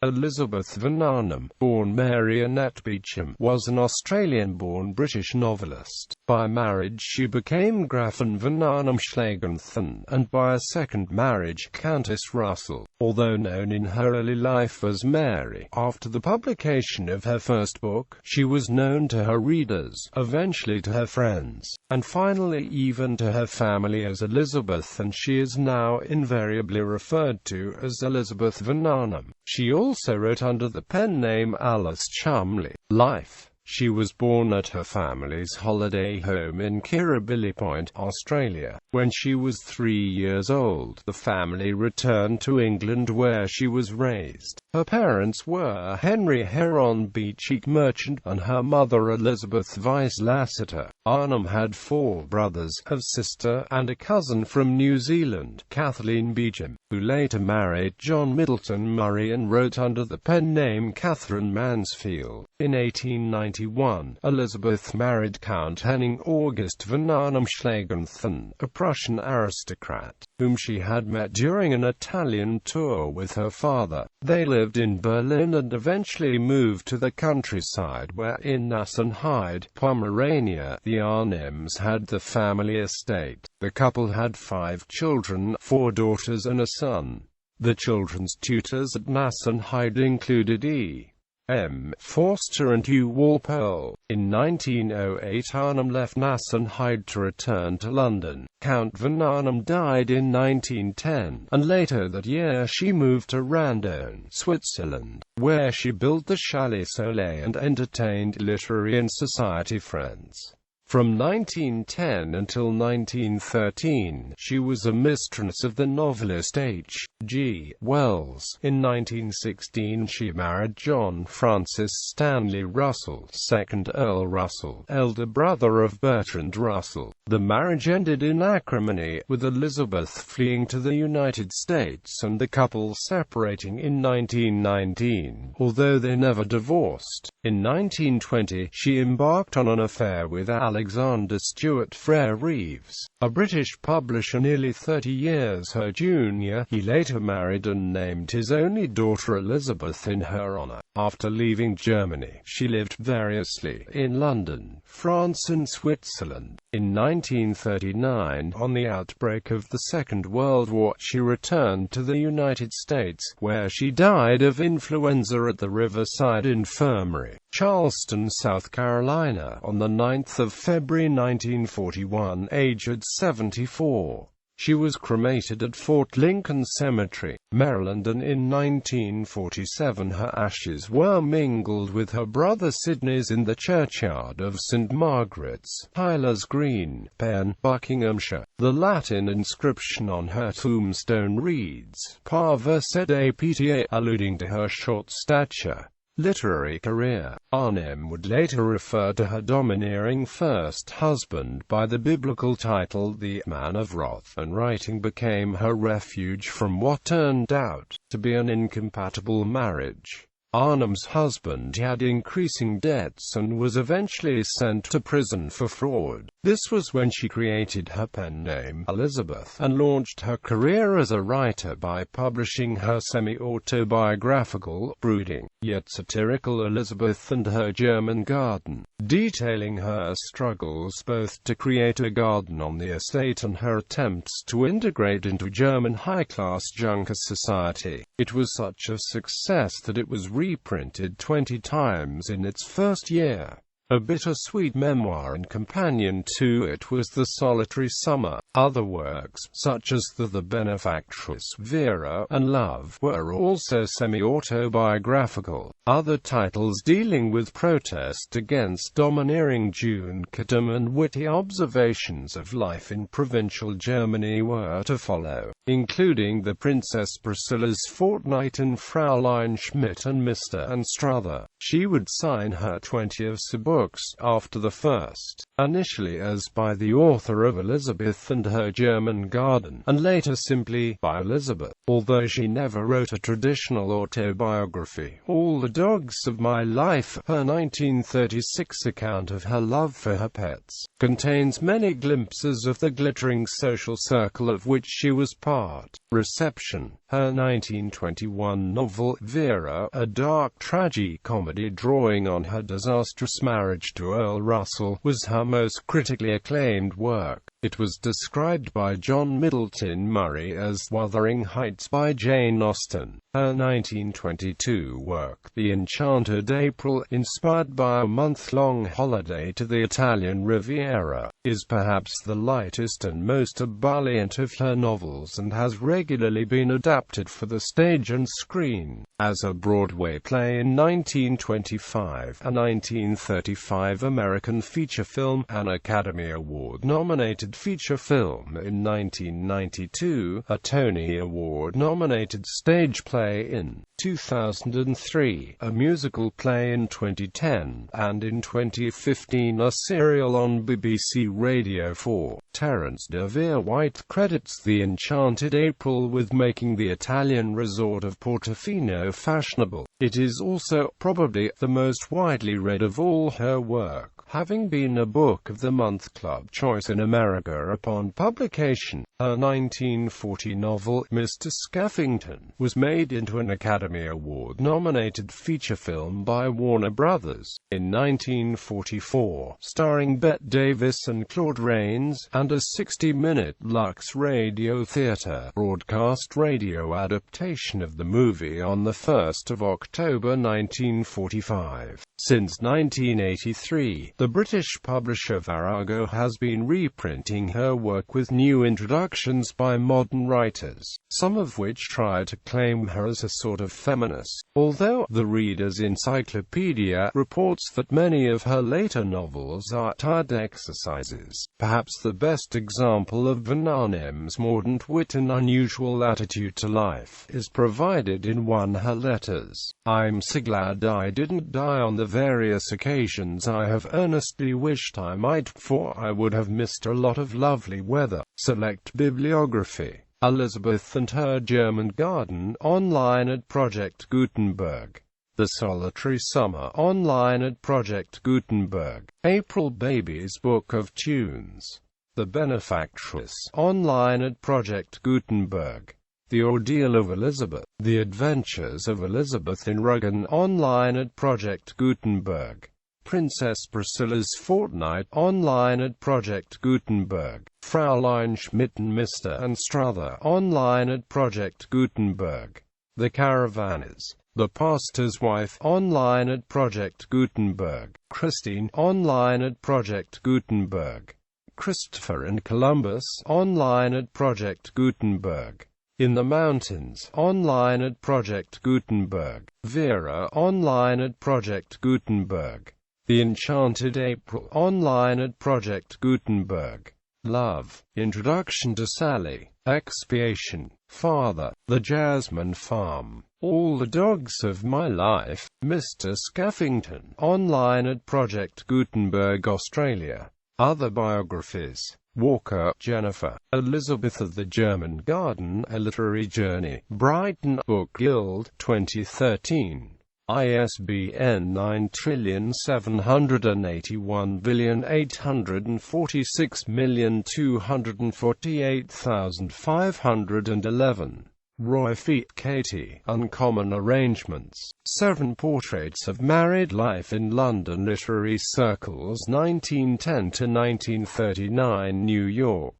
Elizabeth von Arnim, born Mary Annette Beauchamp, was an Australian-born British novelist. By marriage she became Gräfin von Arnim-Schlagenthin, and by a second marriage Countess Russell, although known in her early life as Mary. After the publication of her first book, she was known to her readers, eventually to her friends, and finally even to her family as Elizabeth, and she is now invariably referred to as Elizabeth von Arnim. She also wrote under the pen name Alice Cholmondeley. Life. She was born at her family's holiday home in Kirribilli Point, Australia. When she was 3 years old, the family returned to England where she was raised. Her parents were Henry Heron Beechey, merchant, and her mother Elizabeth Vice Lassiter. Arnim had 4 brothers, a sister, and a cousin from New Zealand, Kathleen Beauchamp, who later married John Middleton Murray and wrote under the pen name Catherine Mansfield. In 1891, Elizabeth married Count Henning August von Arnim-Schlagenthin, a Prussian aristocrat, whom she had met during an Italian tour with her father. They lived in Berlin and eventually moved to the countryside where, in Nassenheide, Pomerania, the Arnims had the family estate. The couple had 5 children, 4 daughters and a son. The children's tutors at Nassenheide included E.M. Forster and Hugh Walpole. In 1908 Arnim left Nassenheide to return to London. Count von Arnim died in 1910, and later that year she moved to Randone, Switzerland, where she built the Chalet Soleil and entertained literary and society friends. From 1910 until 1913, she was a mistress of the novelist H.G. Wells. In 1916 she married John Francis Stanley Russell, 2nd Earl Russell, elder brother of Bertrand Russell. The marriage ended in acrimony, with Elizabeth fleeing to the United States and the couple separating in 1919, although they never divorced. In 1920, she embarked on an affair with Alexander Stuart Frere Reeves, a British publisher nearly 30 years her junior. He later married and named his only daughter Elizabeth in her honor. After leaving Germany, she lived variously in London, France and Switzerland. In 1939, on the outbreak of the Second World War, she returned to the United States, where she died of influenza at the Riverside Infirmary, Charleston, South Carolina, on the 9th of February 1941, aged 74. She was cremated at Fort Lincoln Cemetery, Maryland, and in 1947 her ashes were mingled with her brother Sidney's in the churchyard of St. Margaret's, Tyler's Green, Penn, Buckinghamshire. The Latin inscription on her tombstone reads, Parva sed apta, alluding to her short stature. Literary career. Arnim would later refer to her domineering first husband by the biblical title The Man of Wrath, and writing became her refuge from what turned out to be an incompatible marriage. Arnim's husband had increasing debts and was eventually sent to prison for fraud. This was when she created her pen name Elizabeth, and launched her career as a writer by publishing her semi-autobiographical, brooding, yet satirical Elizabeth and Her German Garden, detailing her struggles both to create a garden on the estate and her attempts to integrate into German high-class junker society. It was such a success that it was reprinted 20 times in its first year. A bittersweet memoir and companion to it was The Solitary Summer. Other works, such as The Benefactress, Vera, and Love, were also semi-autobiographical. Other titles dealing with protest against domineering Judentum and witty observations of life in provincial Germany were to follow, including The Princess Priscilla's Fortnight and Fraulein Schmidt and Mr. and Strother. She would sign her 20th book books after the first, initially as By the author of Elizabeth and Her German Garden, and later simply By Elizabeth, although she never wrote a traditional autobiography. All the Dogs of My Life, her 1936 account of her love for her pets, contains many glimpses of the glittering social circle of which she was part. Reception. Her 1921 novel, Vera, a dark tragi-comedy drawing on her disastrous marriage to Earl Russell, was her most critically acclaimed work. It was described by John Middleton Murray as Wuthering Heights by Jane Austen. Her 1922 work, The Enchanted April, inspired by a month-long holiday to the Italian Riviera, is perhaps the lightest and most ebullient of her novels and has regularly been adapted for the stage and screen. As a Broadway play in 1925, a 1935 American feature film, an Academy Award-nominated feature film in 1992, a Tony Award-nominated stage play in 2003, a musical play in 2010, and in 2015 a serial on BBC Radio 4. Terence DeVere White credits The Enchanted April with making the Italian resort of Portofino fashionable. It is also, probably, the most widely read of all her work, having been a Book of the Month Club choice in America upon publication. Her 1940 novel, Mr. Skeffington, was made into an Academy Award-nominated feature film by Warner Brothers in 1944, starring Bette Davis and Claude Rains, and a 60-minute Lux Radio Theatre broadcast radio adaptation of the movie on 1 October 1945. Since 1983, the British publisher Varago has been reprinting her work with new introductions by modern writers, some of which try to claim her as a sort of feminist, although the Reader's Encyclopedia reports that many of her later novels are tired exercises. Perhaps the best example of Von Arnim's mordant wit and unusual attitude to life is provided in one of her letters. I'm so glad I didn't die on the various occasions I have earnestly wished I might, for I would have missed a lot of lovely weather. Select bibliography. Elizabeth and Her German Garden, online at Project Gutenberg. The Solitary Summer, online at Project Gutenberg. April Baby's Book of Tunes. The Benefactress, online at Project Gutenberg. The Ordeal of Elizabeth. The Adventures of Elizabeth in Rügen, online at Project Gutenberg. Princess Priscilla's Fortnight, online at Project Gutenberg. Fraulein Schmidt and Mr. and Strother, online at Project Gutenberg. The Caravanners. The Pastor's Wife, online at Project Gutenberg. Christine, online at Project Gutenberg. Christopher and Columbus, online at Project Gutenberg. In the Mountains, online at Project Gutenberg. Vera, online at Project Gutenberg. The Enchanted April, online at Project Gutenberg. Love, Introduction to Sally, Expiation, Father, The Jasmine Farm, All the Dogs of My Life, Mr. Skeffington, online at Project Gutenberg Australia. Other biographies. Walker, Jennifer. Elizabeth of the German Garden, A Literary Journey. Brighton Book Guild, 2013. ISBN 9781846248511. Roy Feet, Katie. Uncommon Arrangements. 7 Portraits of Married Life in London Literary Circles 1910 to 1939 New York.